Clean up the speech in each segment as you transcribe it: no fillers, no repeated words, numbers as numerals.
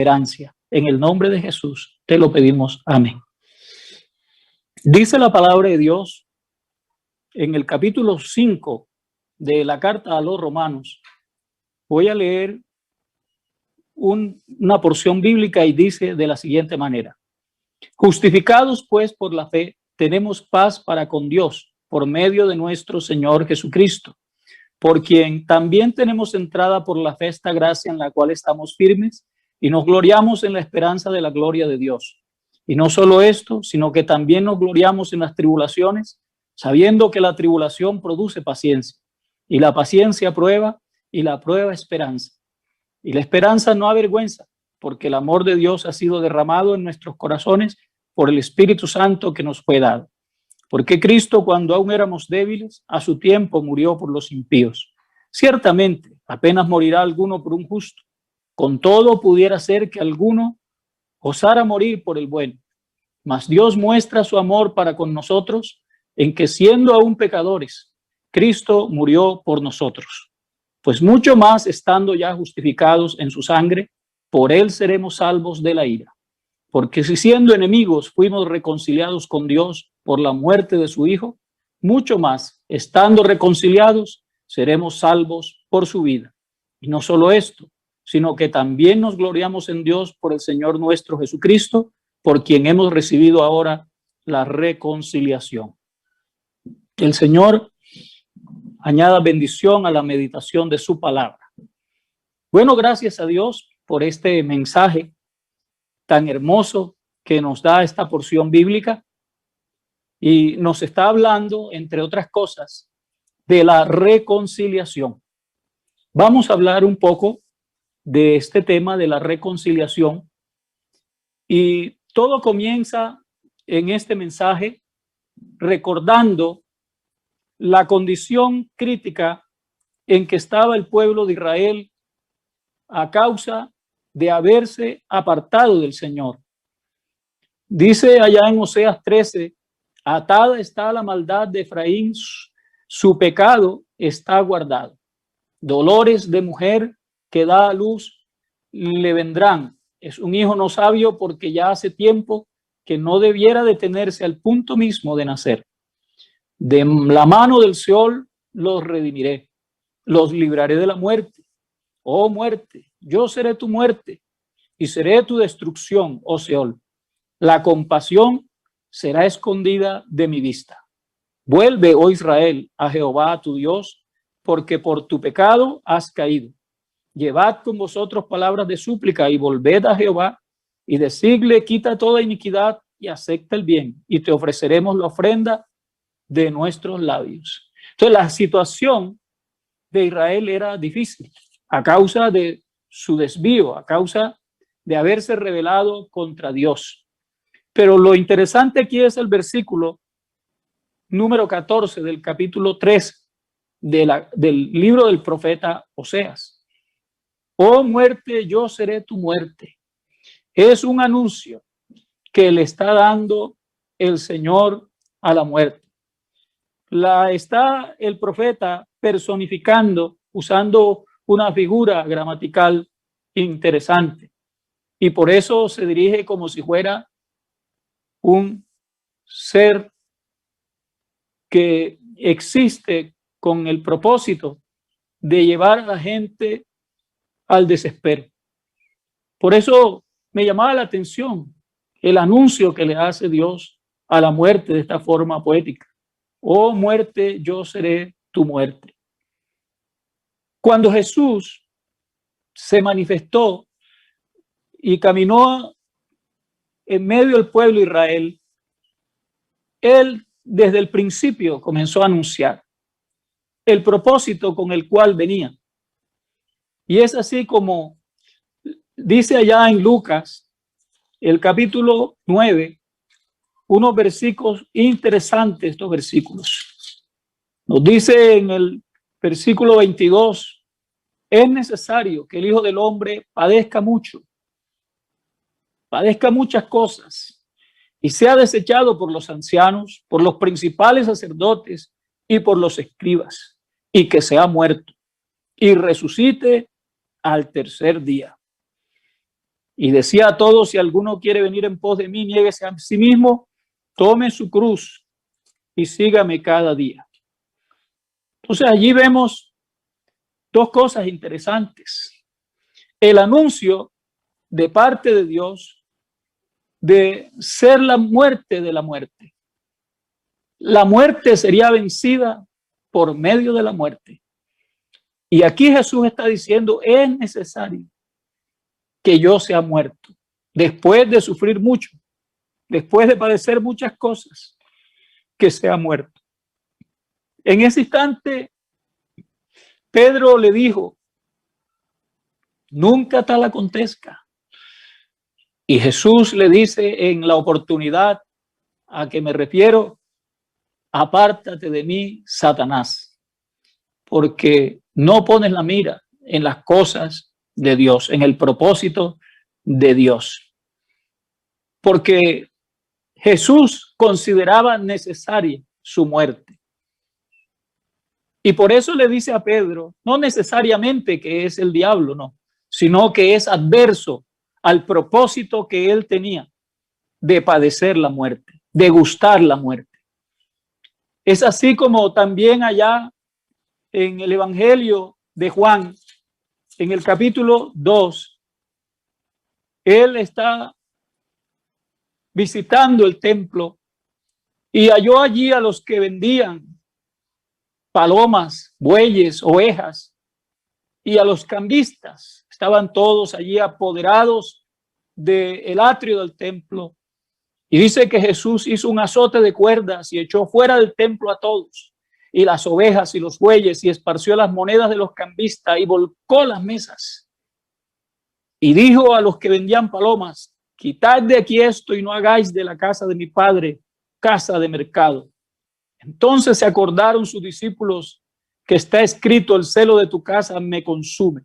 perseverancia. En el nombre de Jesús te lo pedimos. Amén. Dice la palabra de Dios en el capítulo 5 de la carta a los Romanos. Voy a leer una porción bíblica y dice de la siguiente manera: justificados pues por la fe, tenemos paz para con Dios por medio de nuestro Señor Jesucristo, por quien también tenemos entrada por la fe esta gracia en la cual estamos firmes y nos gloriamos en la esperanza de la gloria de Dios. Y no solo esto, sino que también nos gloriamos en las tribulaciones, sabiendo que la tribulación produce paciencia, y la paciencia prueba, y la prueba esperanza. Y la esperanza no avergüenza, porque el amor de Dios ha sido derramado en nuestros corazones por el Espíritu Santo que nos fue dado. Porque Cristo, cuando aún éramos débiles, a su tiempo murió por los impíos. Ciertamente, apenas morirá alguno por un justo. Con todo, pudiera ser que alguno osara morir por el bueno. Mas Dios muestra su amor para con nosotros en que, siendo aún pecadores, Cristo murió por nosotros. Pues mucho más, estando ya justificados en su sangre, por él seremos salvos de la ira. Porque si siendo enemigos fuimos reconciliados con Dios por la muerte de su Hijo, mucho más, estando reconciliados, seremos salvos por su vida. Y no solo esto, sino que también nos gloriamos en Dios por el Señor nuestro Jesucristo, por quien hemos recibido ahora la reconciliación. El Señor añada bendición a la meditación de su palabra. Bueno, gracias a Dios por este mensaje tan hermoso que nos da esta porción bíblica, y nos está hablando, entre otras cosas, de la reconciliación. Vamos a hablar un poco de este tema de la reconciliación, y todo comienza en este mensaje recordando la condición crítica en que estaba el pueblo de Israel a causa de haberse apartado del Señor. Dice allá en Oseas 13: atada está la maldad de Efraín, su pecado está guardado. Dolores de mujer que da a luz le vendrán. Es un hijo no sabio, porque ya hace tiempo que no debiera detenerse al punto mismo de nacer. De la mano del Seol los redimiré, los libraré de la muerte. Oh muerte, yo seré tu muerte y seré tu destrucción, oh Seol. La compasión será escondida de mi vista. Vuelve, oh Israel, a Jehová tu Dios, porque por tu pecado has caído. Llevad con vosotros palabras de súplica y volved a Jehová y decidle: quita toda iniquidad y acepta el bien, y te ofreceremos la ofrenda de nuestros labios. Entonces, la situación de Israel era difícil a causa de su desvío, a causa de haberse rebelado contra Dios. Pero lo interesante aquí es el versículo número 14 del capítulo 3 del libro del profeta Oseas. Oh muerte, yo seré tu muerte. Es un anuncio que le está dando el Señor a la muerte. La está el profeta personificando, usando una figura gramatical interesante, y por eso se dirige como si fuera un ser que existe con el propósito de llevar a la gente al desespero. Por eso me llamaba la atención el anuncio que le hace Dios a la muerte de esta forma poética. Oh muerte, yo seré tu muerte. Cuando Jesús se manifestó y caminó en medio del pueblo de Israel, él desde el principio comenzó a anunciar el propósito con el cual venía. Y es así como dice allá en Lucas, el capítulo 9, unos versículos interesantes, estos versículos. Nos dice en el versículo 22, es necesario que el Hijo del Hombre padezca mucho, padezca muchas cosas, y sea desechado por los ancianos, por los principales sacerdotes y por los escribas, y que sea muerto, y resucite al tercer día. Y decía a todos, si alguno quiere venir en pos de mí, niéguese a sí mismo, tome su cruz y sígame cada día. Entonces allí vemos dos cosas interesantes. El anuncio de parte de Dios de ser la muerte de la muerte. La muerte sería vencida por medio de la muerte. Y aquí Jesús está diciendo, es necesario que yo sea muerto, después de sufrir mucho, después de padecer muchas cosas, que sea muerto. En ese instante, Pedro le dijo, nunca tal acontezca. Y Jesús le dice en la oportunidad a que me refiero, apártate de mí, Satanás, porque no pones la mira en las cosas de Dios, en el propósito de Dios. Porque Jesús consideraba necesaria su muerte. Y por eso le dice a Pedro, no necesariamente que es el diablo, no, sino que es adverso al propósito que él tenía de padecer la muerte, de gustar la muerte. Es así como también allá en el Evangelio de Juan, en el capítulo 2, él está visitando el templo y halló allí a los que vendían palomas, bueyes, ovejas, y a los cambistas. Estaban todos allí apoderados del atrio del templo. Y dice que Jesús hizo un azote de cuerdas y echó fuera del templo a todos, y las ovejas y los bueyes, y esparció las monedas de los cambistas y volcó las mesas. Y dijo a los que vendían palomas, quitad de aquí esto y no hagáis de la casa de mi padre casa de mercado. Entonces se acordaron sus discípulos que está escrito, el celo de tu casa me consume.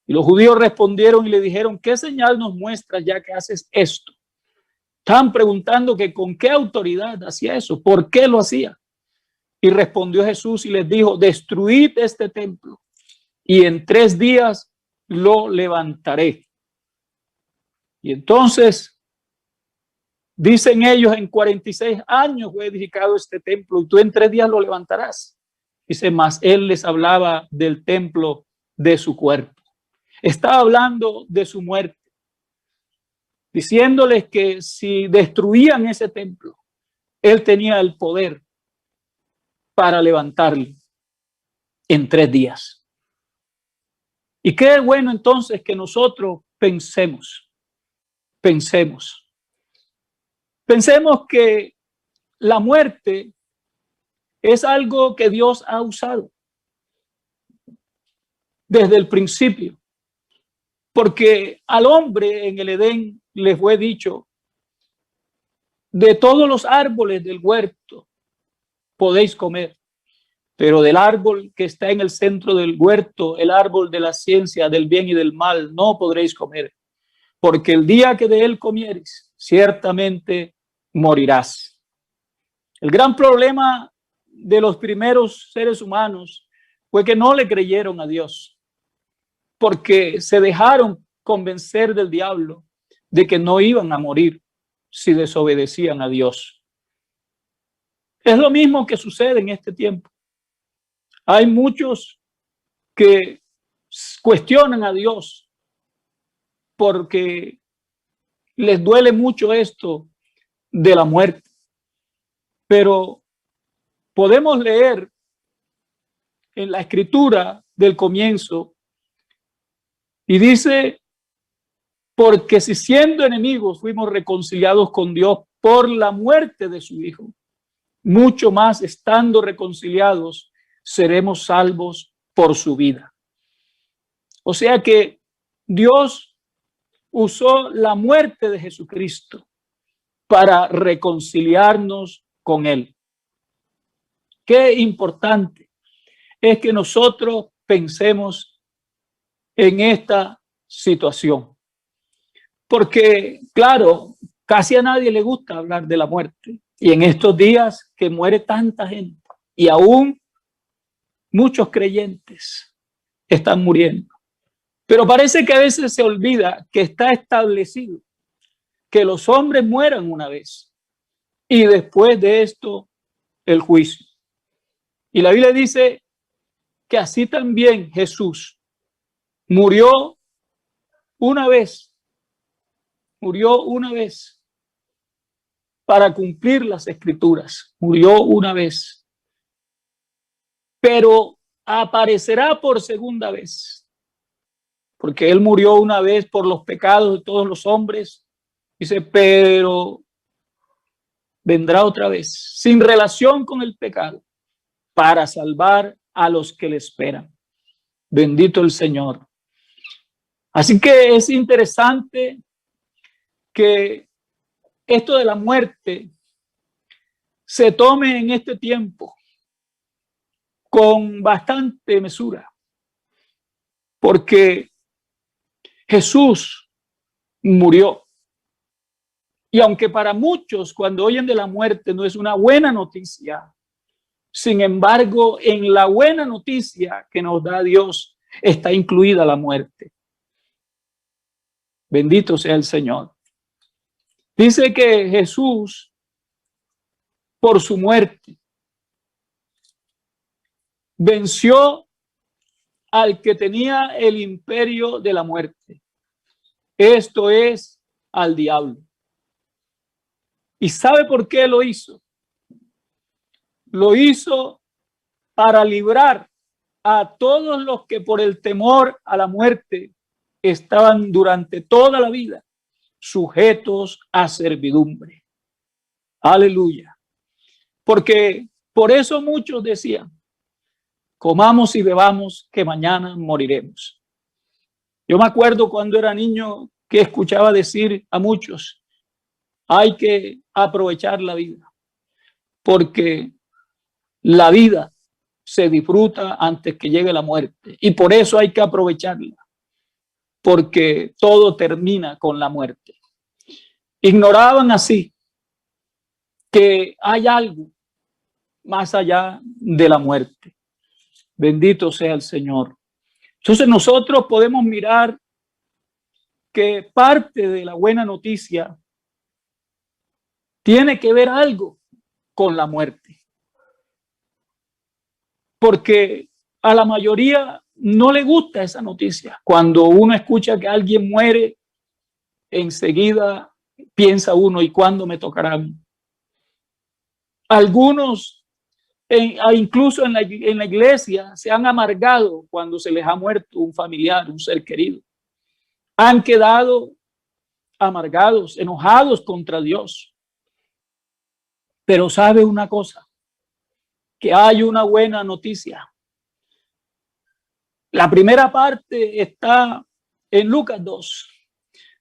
Y los judíos respondieron y le dijeron, ¿qué señal nos muestras ya que haces esto? Estaban preguntando que con qué autoridad hacía eso, por qué lo hacía. Y respondió Jesús y les dijo, destruid este templo y en 3 días lo levantaré. Y entonces dicen ellos, en 46 años fue edificado este templo y tú en 3 días lo levantarás. Dice, mas él les hablaba del templo de su cuerpo. Estaba hablando de su muerte, diciéndoles que si destruían ese templo, él tenía el poder para levantarlo en 3 días. Y qué bueno entonces que nosotros pensemos que la muerte es algo que Dios ha usado desde el principio, porque al hombre en el Edén le fue dicho, de todos los árboles del huerto podéis comer, pero del árbol que está en el centro del huerto, el árbol de la ciencia del bien y del mal, no podréis comer, porque el día que de él comieres, ciertamente morirás. El gran problema de los primeros seres humanos fue que no le creyeron a Dios, porque se dejaron convencer del diablo de que no iban a morir si desobedecían a Dios. Es lo mismo que sucede en este tiempo. Hay muchos que cuestionan a Dios porque les duele mucho esto de la muerte. Pero podemos leer en la escritura del comienzo y dice, porque si siendo enemigos fuimos reconciliados con Dios por la muerte de su Hijo, mucho más estando reconciliados seremos salvos por su vida. O sea que Dios usó la muerte de Jesucristo para reconciliarnos con Él. Qué importante es que nosotros pensemos en esta situación. Porque, claro, casi a nadie le gusta hablar de la muerte. Y en estos días que muere tanta gente y aún muchos creyentes están muriendo. Pero parece que a veces se olvida que está establecido que los hombres mueran una vez y después de esto el juicio. Y la Biblia dice que así también Jesús murió una vez para cumplir las escrituras, murió una vez, pero aparecerá por segunda vez, porque él murió una vez por los pecados de todos los hombres, dice, pero vendrá otra vez, sin relación con el pecado, para salvar a los que le esperan. Bendito el Señor. Así que es interesante que esto de la muerte se tome en este tiempo con bastante mesura, porque Jesús murió. Y aunque para muchos cuando oyen de la muerte no es una buena noticia, sin embargo, en la buena noticia que nos da Dios está incluida la muerte. Bendito sea el Señor. Dice que Jesús, por su muerte, venció al que tenía el imperio de la muerte. Esto es, al diablo. ¿Y sabe por qué lo hizo? Lo hizo para librar a todos los que por el temor a la muerte estaban durante toda la vida sujetos a servidumbre. Aleluya. Porque por eso muchos decían, comamos y bebamos que mañana moriremos. Yo me acuerdo cuando era niño que escuchaba decir a muchos, hay que aprovechar la vida, porque la vida se disfruta antes que llegue la muerte y por eso hay que aprovecharla, porque todo termina con la muerte. Ignoraban así que hay algo más allá de la muerte. Bendito sea el Señor. Entonces nosotros podemos mirar que parte de la buena noticia tiene que ver algo con la muerte. Porque a la mayoría no le gusta esa noticia. Cuando uno escucha que alguien muere, enseguida piensa uno, ¿y cuándo me tocará a mí? Algunos, incluso en la iglesia, se han amargado cuando se les ha muerto un familiar, un ser querido. Han quedado amargados, enojados contra Dios. Pero sabe una cosa, que hay una buena noticia. La primera parte está en Lucas 2,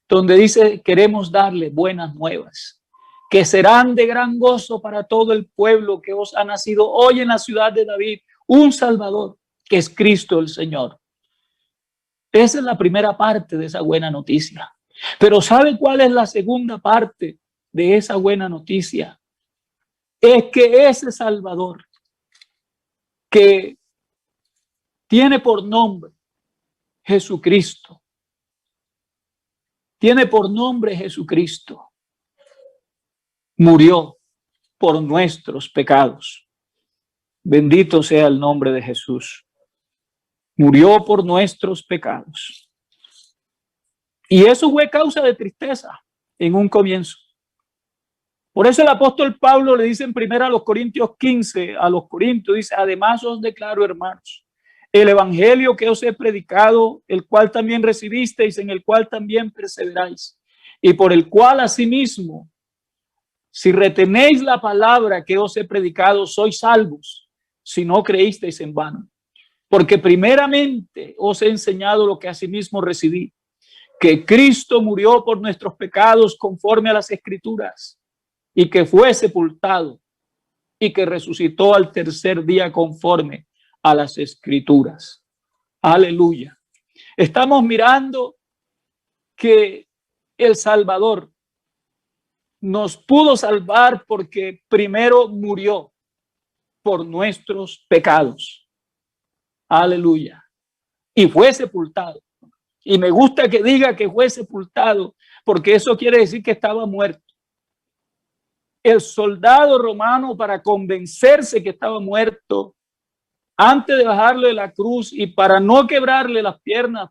donde dice, queremos darle buenas nuevas, que serán de gran gozo para todo el pueblo, que os ha nacido hoy en la ciudad de David un Salvador, que es Cristo el Señor. Esa es la primera parte de esa buena noticia. Pero ¿sabe cuál es la segunda parte de esa buena noticia? Es que ese Salvador, que tiene por nombre Jesucristo, murió por nuestros pecados. Bendito sea el nombre de Jesús. Murió por nuestros pecados. Y eso fue causa de tristeza en un comienzo. Por eso el apóstol Pablo le dice en 1 Corintios 15 a los corintios, dice, además os declaro, hermanos, el evangelio que os he predicado, el cual también recibisteis, en el cual también perseveráis, y por el cual asimismo, si retenéis la palabra que os he predicado, sois salvos, si no creísteis en vano. Porque primeramente os he enseñado lo que asimismo recibí, que Cristo murió por nuestros pecados conforme a las Escrituras, y que fue sepultado y que resucitó al tercer día conforme a las Escrituras. Aleluya. Estamos mirando que el Salvador nos pudo salvar porque primero murió por nuestros pecados. Aleluya. Y fue sepultado. Y me gusta que diga que fue sepultado, porque eso quiere decir que estaba muerto. El soldado romano, para convencerse que estaba muerto, antes de bajarlo de la cruz y para no quebrarle las piernas,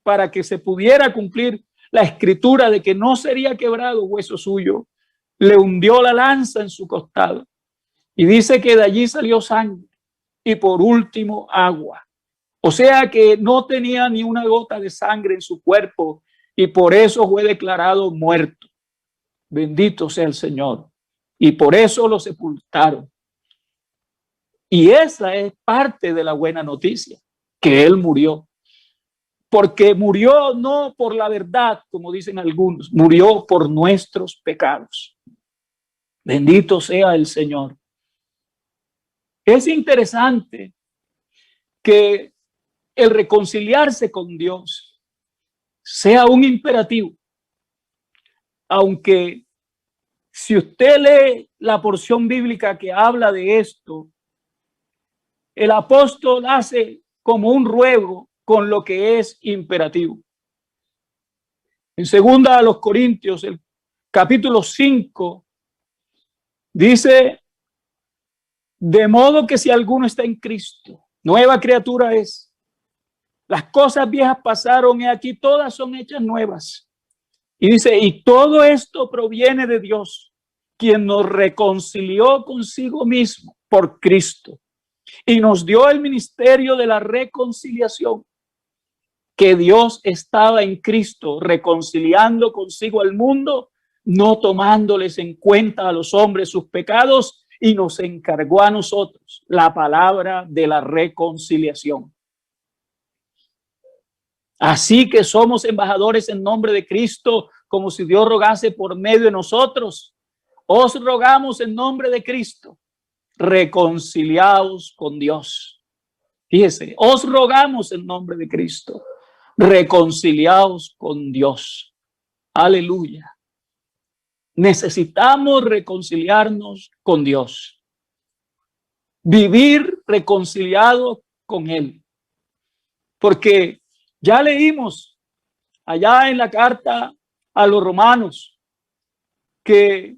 para que se pudiera cumplir la escritura de que no sería quebrado hueso suyo, le hundió la lanza en su costado. Y dice que de allí salió sangre y por último agua. O sea que no tenía ni una gota de sangre en su cuerpo y por eso fue declarado muerto. Bendito sea el Señor. Y por eso lo sepultaron. Y esa es parte de la buena noticia, que él murió. Porque murió no por la verdad, como dicen algunos, murió por nuestros pecados. Bendito sea el Señor. Es interesante que el reconciliarse con Dios sea un imperativo, aunque si usted lee la porción bíblica que habla de esto, el apóstol hace como un ruego con lo que es imperativo. En segunda a los Corintios, el capítulo 5, dice: de modo que si alguno está en Cristo, nueva criatura es. Las cosas viejas pasaron y aquí todas son hechas nuevas. Y dice, y todo esto proviene de Dios, quien nos reconcilió consigo mismo por Cristo y nos dio el ministerio de la reconciliación, que Dios estaba en Cristo reconciliando consigo al mundo, no tomándoles en cuenta a los hombres sus pecados, y nos encargó a nosotros la palabra de la reconciliación. Así que somos embajadores en nombre de Cristo, como si Dios rogase por medio de nosotros. Os rogamos en nombre de Cristo, reconciliaos con Dios. Fíjese, os rogamos en nombre de Cristo, reconciliaos con Dios. Aleluya. Necesitamos reconciliarnos con Dios, vivir reconciliado con Él, porque ya leímos allá en la carta a los romanos que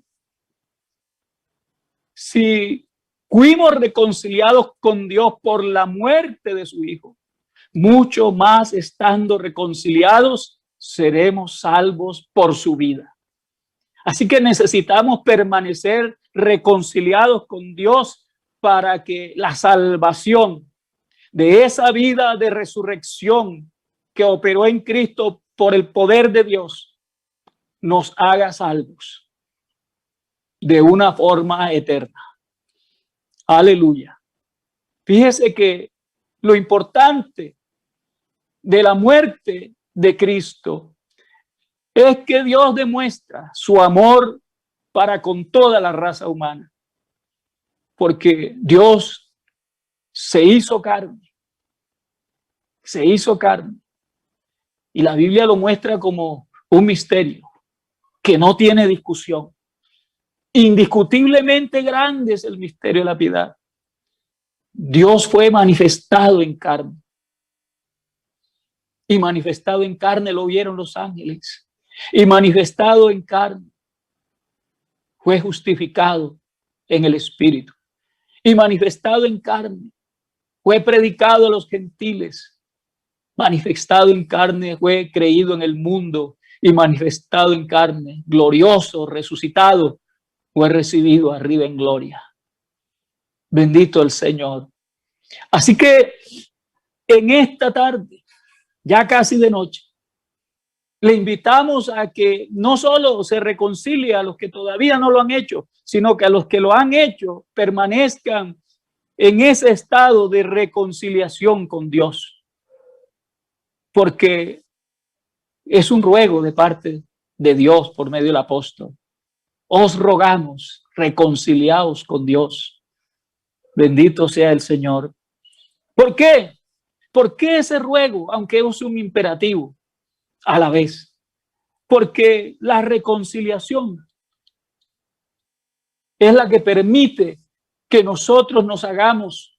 si fuimos reconciliados con Dios por la muerte de su Hijo, mucho más estando reconciliados seremos salvos por su vida. Así que necesitamos permanecer reconciliados con Dios para que la salvación de esa vida de resurrección que operó en Cristo por el poder de Dios nos haga salvos de una forma eterna. Aleluya. Fíjese que lo importante de la muerte de Cristo es que Dios demuestra su amor para con toda la raza humana, porque Dios se hizo carne, y la Biblia lo muestra como un misterio que no tiene discusión. Indiscutiblemente grande es el misterio de la piedad. Dios fue manifestado en carne, y manifestado en carne lo vieron los ángeles, y manifestado en carne fue justificado en el Espíritu, y manifestado en carne fue predicado a los gentiles, manifestado en carne fue creído en el mundo, y manifestado en carne, glorioso, resucitado, fue recibido arriba en gloria. Bendito el Señor. Así que en esta tarde, ya casi de noche, le invitamos a que no solo se reconcilie a los que todavía no lo han hecho, sino que a los que lo han hecho permanezcan en ese estado de reconciliación con Dios. Porque es un ruego de parte de Dios por medio del apóstol. Os rogamos, reconciliaos con Dios. Bendito sea el Señor. ¿Por qué? ¿Por qué ese ruego, aunque es un imperativo a la vez? Porque la reconciliación es la que permite que nosotros nos hagamos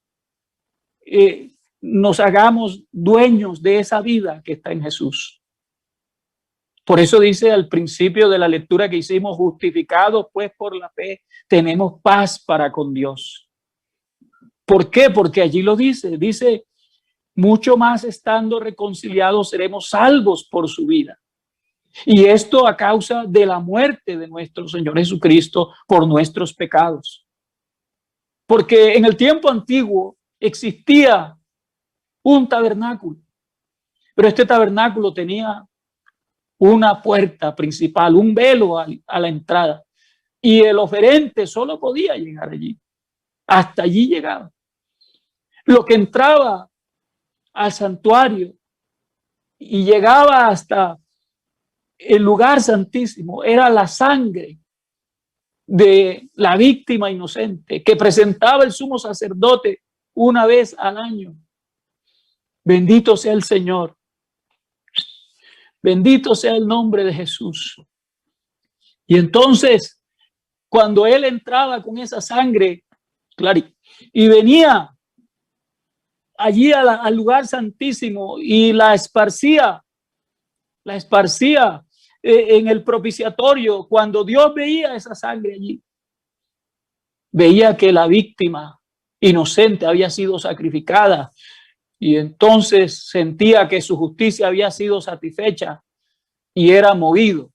nos hagamos dueños de esa vida que está en Jesús. Por eso dice al principio de la lectura que hicimos, justificados pues por la fe, tenemos paz para con Dios. ¿Por qué? Porque allí lo dice, mucho más estando reconciliados seremos salvos por su vida. Y esto a causa de la muerte de nuestro Señor Jesucristo por nuestros pecados. Porque en el tiempo antiguo existía un tabernáculo, pero este tabernáculo tenía una puerta principal, un velo a la entrada, y el oferente solo podía llegar allí. Hasta allí llegaba. Lo que entraba al santuario y llegaba hasta el lugar santísimo era la sangre de la víctima inocente que presentaba el sumo sacerdote una vez al año. Bendito sea el Señor. Bendito sea el nombre de Jesús. Y entonces, cuando él entraba con esa sangre, claro, y venía allí al lugar santísimo y la esparcía en el propiciatorio, cuando Dios veía esa sangre allí, veía que la víctima inocente había sido sacrificada y entonces sentía que su justicia había sido satisfecha y era movido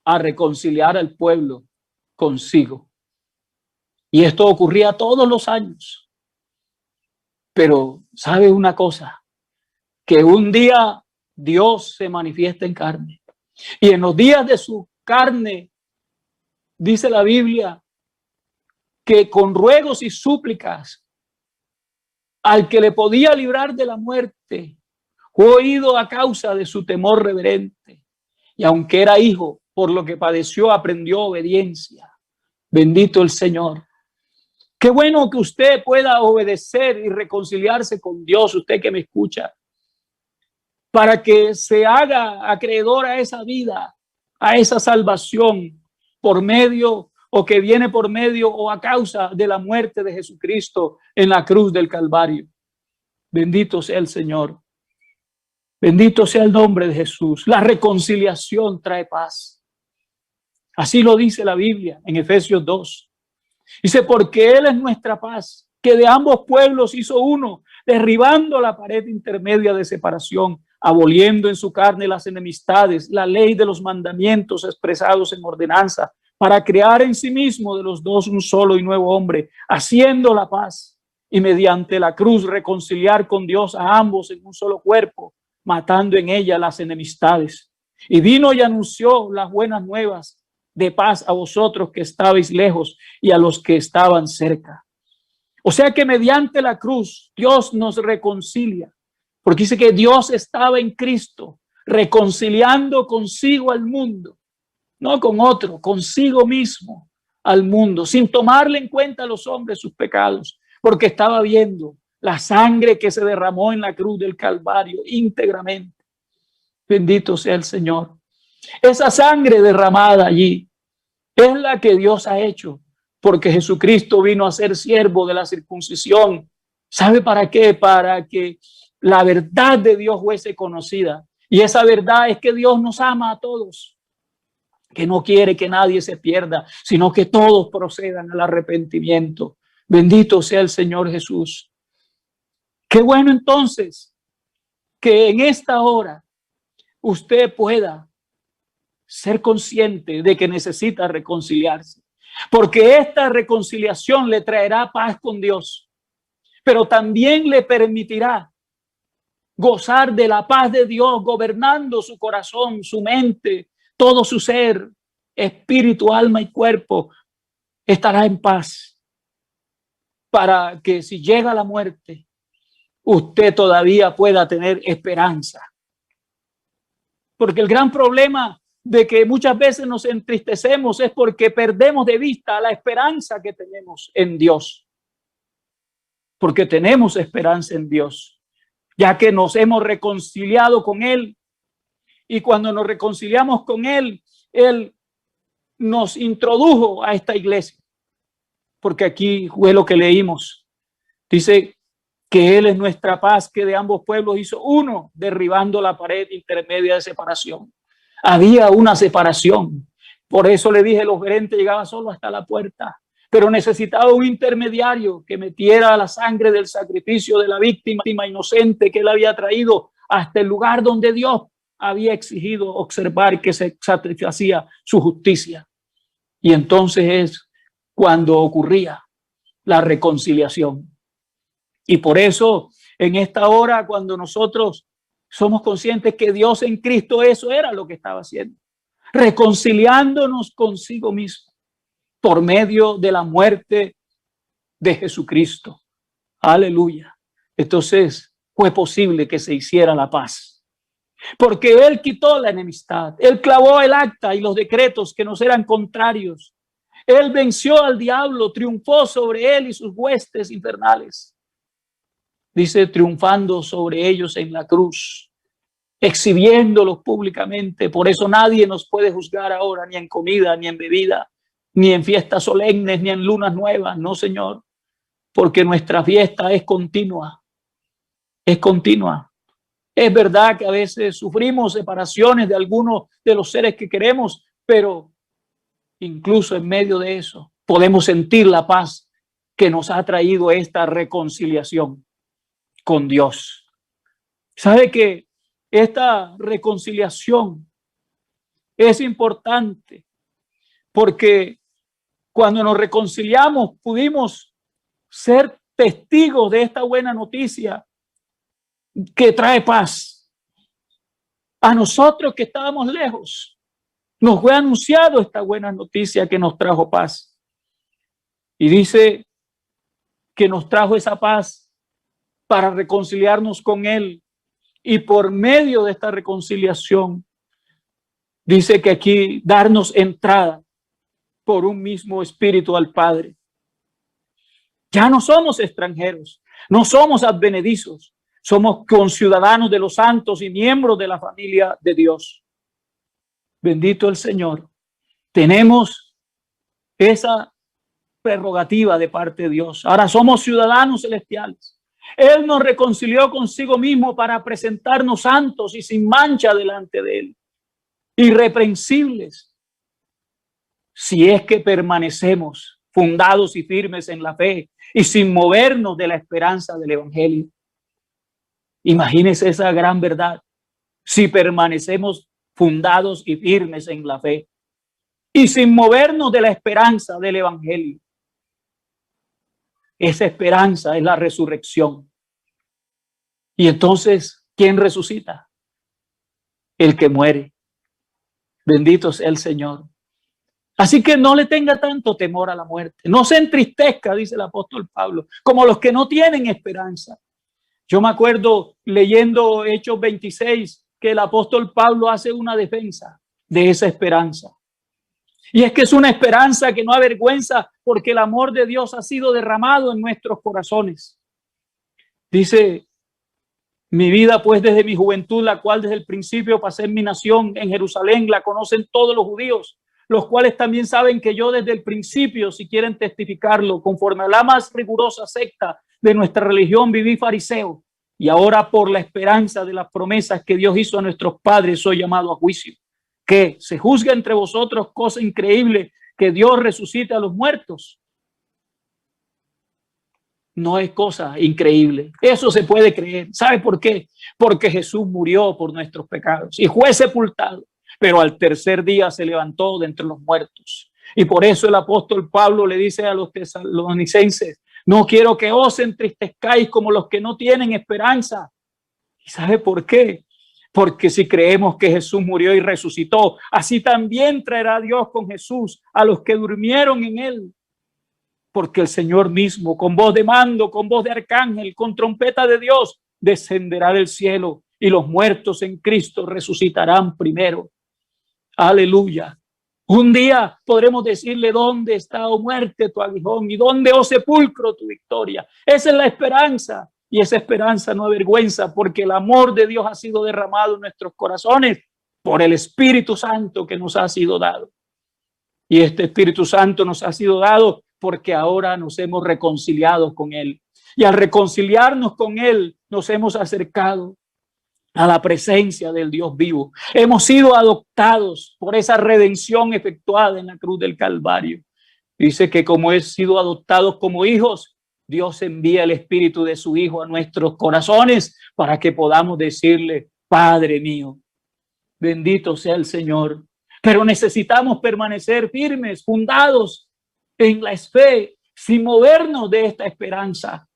a reconciliar al pueblo consigo. Y esto ocurría todos los años. Pero ¿sabe una cosa? Que un día Dios se manifiesta en carne. Y en los días de su carne, dice la Biblia, que con ruegos y súplicas al que le podía librar de la muerte, fue oído a causa de su temor reverente. Y aunque era hijo, por lo que padeció, aprendió obediencia. Bendito el Señor. Qué bueno que usted pueda obedecer y reconciliarse con Dios, usted que me escucha, para que se haga acreedor a esa vida, a esa salvación por medio o que viene por medio o a causa de la muerte de Jesucristo en la cruz del Calvario. Bendito sea el Señor. Bendito sea el nombre de Jesús. La reconciliación trae paz. Así lo dice la Biblia en Efesios 2. Dice, porque Él es nuestra paz, que de ambos pueblos hizo uno, derribando la pared intermedia de separación, aboliendo en su carne las enemistades, la ley de los mandamientos expresados en ordenanza, para crear en sí mismo de los dos un solo y nuevo hombre, haciendo la paz y mediante la cruz reconciliar con Dios a ambos en un solo cuerpo, matando en ella las enemistades. Y vino y anunció las buenas nuevas de paz a vosotros que estabais lejos y a los que estaban cerca. O sea que mediante la cruz Dios nos reconcilia, porque dice que Dios estaba en Cristo reconciliando consigo al mundo, no con otro, consigo mismo al mundo, sin tomarle en cuenta a los hombres sus pecados, porque estaba viendo la sangre que se derramó en la cruz del Calvario íntegramente. Bendito sea el Señor. Esa sangre derramada allí es la que Dios ha hecho, porque Jesucristo vino a ser siervo de la circuncisión. ¿Sabe para qué? Para que la verdad de Dios fuese conocida. Y esa verdad es que Dios nos ama a todos, que no quiere que nadie se pierda, sino que todos procedan al arrepentimiento. Bendito sea el Señor Jesús. Qué bueno entonces que en esta hora usted pueda ser consciente de que necesita reconciliarse, porque esta reconciliación le traerá paz con Dios, pero también le permitirá gozar de la paz de Dios, gobernando su corazón, su mente, todo su ser, espíritu, alma y cuerpo, estará en paz, para que si llega la muerte, usted todavía pueda tener esperanza. Porque el gran problema de que muchas veces nos entristecemos es porque perdemos de vista la esperanza que tenemos en Dios. Porque tenemos esperanza en Dios, ya que nos hemos reconciliado con Él. Y cuando nos reconciliamos con Él, Él nos introdujo a esta iglesia. Porque aquí fue lo que leímos. Dice que Él es nuestra paz, que de ambos pueblos hizo uno, derribando la pared intermedia de separación. Había una separación. Por eso le dije, los gerentes llegaban solo hasta la puerta, pero necesitaba un intermediario que metiera la sangre del sacrificio de la víctima inocente que Él había traído hasta el lugar donde Dios había exigido observar que se satisfacía su justicia. Y entonces es cuando ocurría la reconciliación. Y por eso en esta hora, cuando nosotros somos conscientes que Dios en Cristo, eso era lo que estaba haciendo, reconciliándonos consigo mismo por medio de la muerte de Jesucristo. Aleluya. Entonces fue posible que se hiciera la paz, porque Él quitó la enemistad. Él clavó el acta y los decretos que nos eran contrarios. Él venció al diablo, triunfó sobre él y sus huestes infernales. Dice, triunfando sobre ellos en la cruz, exhibiéndolos públicamente. Por eso nadie nos puede juzgar ahora, ni en comida, ni en bebida, ni en fiestas solemnes, ni en lunas nuevas. No, Señor, porque nuestra fiesta es continua. Es continua. Es verdad que a veces sufrimos separaciones de algunos de los seres que queremos, pero incluso en medio de eso podemos sentir la paz que nos ha traído esta reconciliación con Dios. ¿Sabe que esta reconciliación es importante? Porque cuando nos reconciliamos pudimos ser testigos de esta buena noticia que trae paz. A nosotros que estábamos lejos, nos fue anunciado esta buena noticia que nos trajo paz. Y dice que nos trajo esa paz para reconciliarnos con Él. Y por medio de esta reconciliación, dice que aquí darnos entrada por un mismo espíritu al Padre. Ya no somos extranjeros, no somos advenedizos, somos conciudadanos de los santos y miembros de la familia de Dios. Bendito el Señor. Tenemos esa prerrogativa de parte de Dios. Ahora somos ciudadanos celestiales. Él nos reconcilió consigo mismo para presentarnos santos y sin mancha delante de Él, irreprensibles, si es que permanecemos fundados y firmes en la fe y sin movernos de la esperanza del Evangelio. Imagínense esa gran verdad. Si permanecemos fundados y firmes en la fe y sin movernos de la esperanza del Evangelio. Esa esperanza es la resurrección. Y entonces, ¿quién resucita? El que muere. Bendito sea el Señor. Así que no le tenga tanto temor a la muerte. No se entristezca, dice el apóstol Pablo, como los que no tienen esperanza. Yo me acuerdo leyendo Hechos 26 que el apóstol Pablo hace una defensa de esa esperanza. Y es que es una esperanza que no avergüenza porque el amor de Dios ha sido derramado en nuestros corazones. Dice, mi vida pues desde mi juventud, la cual desde el principio pasé en mi nación, en Jerusalén, la conocen todos los judíos, los cuales también saben que yo desde el principio, si quieren testificarlo, conforme a la más rigurosa secta de nuestra religión, viví fariseo. Y ahora por la esperanza de las promesas que Dios hizo a nuestros padres, soy llamado a juicio. Que se juzga entre vosotros cosa increíble, que Dios resucite a los muertos. No es cosa increíble. Eso se puede creer. ¿Sabe por qué? Porque Jesús murió por nuestros pecados y fue sepultado, pero al tercer día se levantó de entre los muertos. Y por eso el apóstol Pablo le dice a los tesalonicenses, no quiero que os entristezcáis como los que no tienen esperanza. ¿Y sabe por qué? Porque si creemos que Jesús murió y resucitó, así también traerá Dios con Jesús a los que durmieron en él. Porque el Señor mismo, con voz de mando, con voz de arcángel, con trompeta de Dios, descenderá del cielo y los muertos en Cristo resucitarán primero. Aleluya. Un día podremos decirle, ¿dónde está, oh muerte, tu aguijón? ¿Y dónde, oh sepulcro, tu victoria? Esa es la esperanza. Y esa esperanza no avergüenza, porque el amor de Dios ha sido derramado en nuestros corazones por el Espíritu Santo que nos ha sido dado. Y este Espíritu Santo nos ha sido dado porque ahora nos hemos reconciliado con Él. Y al reconciliarnos con Él, nos hemos acercado a la presencia del Dios vivo. Hemos sido adoptados por esa redención efectuada en la cruz del Calvario. Dice que como hemos sido adoptados como hijos, Dios envía el Espíritu de su Hijo a nuestros corazones para que podamos decirle, Padre mío, bendito sea el Señor. Pero necesitamos permanecer firmes, fundados en la fe, sin movernos de esta esperanza.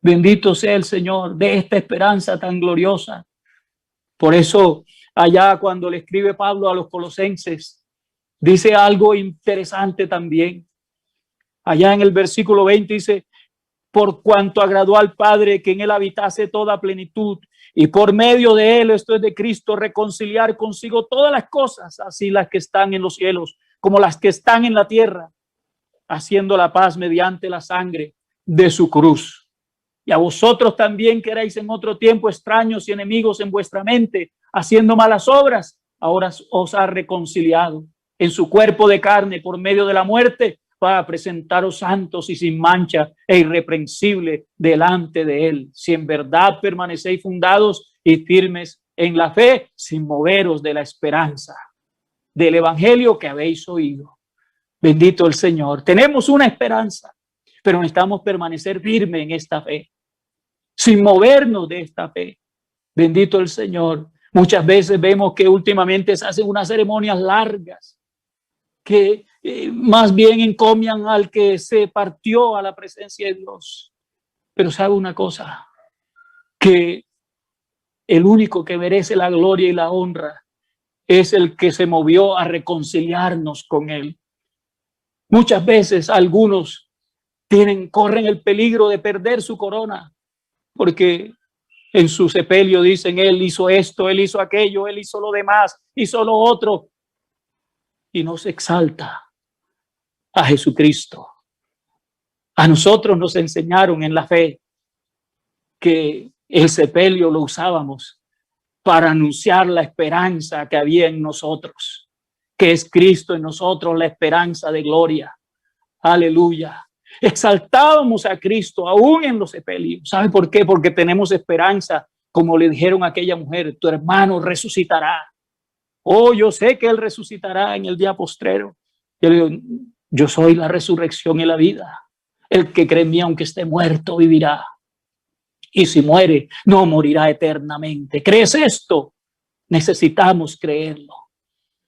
Bendito sea el Señor, de esta esperanza tan gloriosa. Por eso, allá cuando le escribe Pablo a los colosenses, dice algo interesante también. Allá en el versículo 20 dice, por cuanto agradó al Padre que en él habitase toda plenitud, y por medio de él, esto es de Cristo, reconciliar consigo todas las cosas, así las que están en los cielos como las que están en la tierra, haciendo la paz mediante la sangre de su cruz. Y a vosotros también, que erais en otro tiempo extraños y enemigos en vuestra mente, haciendo malas obras, ahora os ha reconciliado en su cuerpo de carne por medio de la muerte, para presentaros santos y sin mancha e irreprensible delante de él, si en verdad permanecéis fundados y firmes en la fe, sin moveros de la esperanza del evangelio que habéis oído. Bendito el Señor. Tenemos una esperanza, pero necesitamos permanecer firmes en esta fe, sin movernos de esta fe. Bendito el Señor. Muchas veces vemos que últimamente se hacen unas ceremonias largas que más bien encomian al que se partió a la presencia de Dios. Pero sabe una cosa, que el único que merece la gloria y la honra es el que se movió a reconciliarnos con él. Muchas veces algunos corren el peligro de perder su corona, porque en su sepelio dicen, él hizo esto, él hizo aquello, él hizo lo demás, hizo lo otro, y no se exalta a Jesucristo. A nosotros nos enseñaron en la fe que el sepelio lo usábamos para anunciar la esperanza que había en nosotros, que es Cristo en nosotros, la esperanza de gloria. Aleluya. Exaltábamos a Cristo aún en los sepelios. ¿Sabe por qué? Porque tenemos esperanza, como le dijeron a aquella mujer, tu hermano resucitará. Oh, yo sé que él resucitará en el día postrero. Yo le digo, yo soy la resurrección y la vida. El que cree en mí, aunque esté muerto, vivirá. Y si muere, no morirá eternamente. ¿Crees esto? Necesitamos creerlo.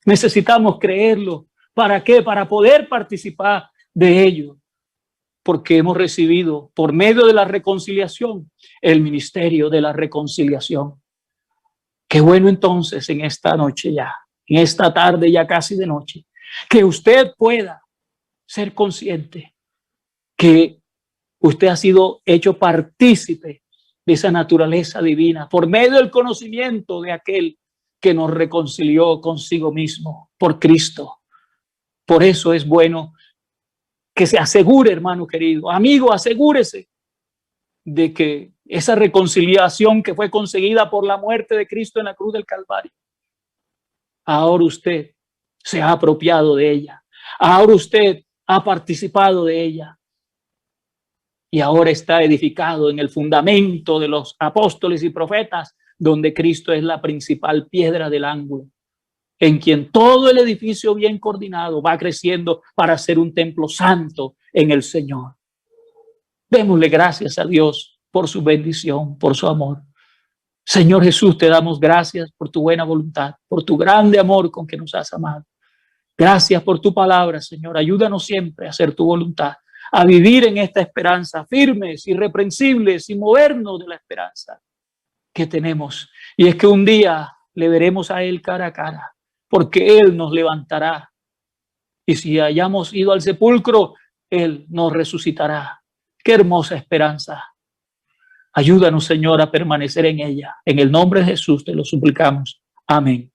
Necesitamos creerlo. ¿Para qué? Para poder participar de ello. Porque hemos recibido, por medio de la reconciliación, el ministerio de la reconciliación. Qué bueno entonces en esta noche ya, en esta tarde ya casi de noche, que usted pueda ser consciente que usted ha sido hecho partícipe de esa naturaleza divina por medio del conocimiento de aquel que nos reconcilió consigo mismo por Cristo. Por eso es bueno que se asegure, hermano querido, amigo, asegúrese de que esa reconciliación que fue conseguida por la muerte de Cristo en la cruz del Calvario, ahora usted se ha apropiado de ella, ahora usted ha participado de ella y ahora está edificado en el fundamento de los apóstoles y profetas, donde Cristo es la principal piedra del ángulo, en quien todo el edificio bien coordinado va creciendo para ser un templo santo en el Señor. Démosle gracias a Dios por su bendición, por su amor. Señor Jesús, te damos gracias por tu buena voluntad, por tu grande amor con que nos has amado. Gracias por tu palabra, Señor. Ayúdanos siempre a hacer tu voluntad, a vivir en esta esperanza, firmes, irreprensibles, sin movernos de la esperanza que tenemos. Y es que un día le veremos a Él cara a cara, porque Él nos levantará. Y si hayamos ido al sepulcro, Él nos resucitará. Qué hermosa esperanza. Ayúdanos, Señor, a permanecer en ella. En el nombre de Jesús te lo suplicamos. Amén.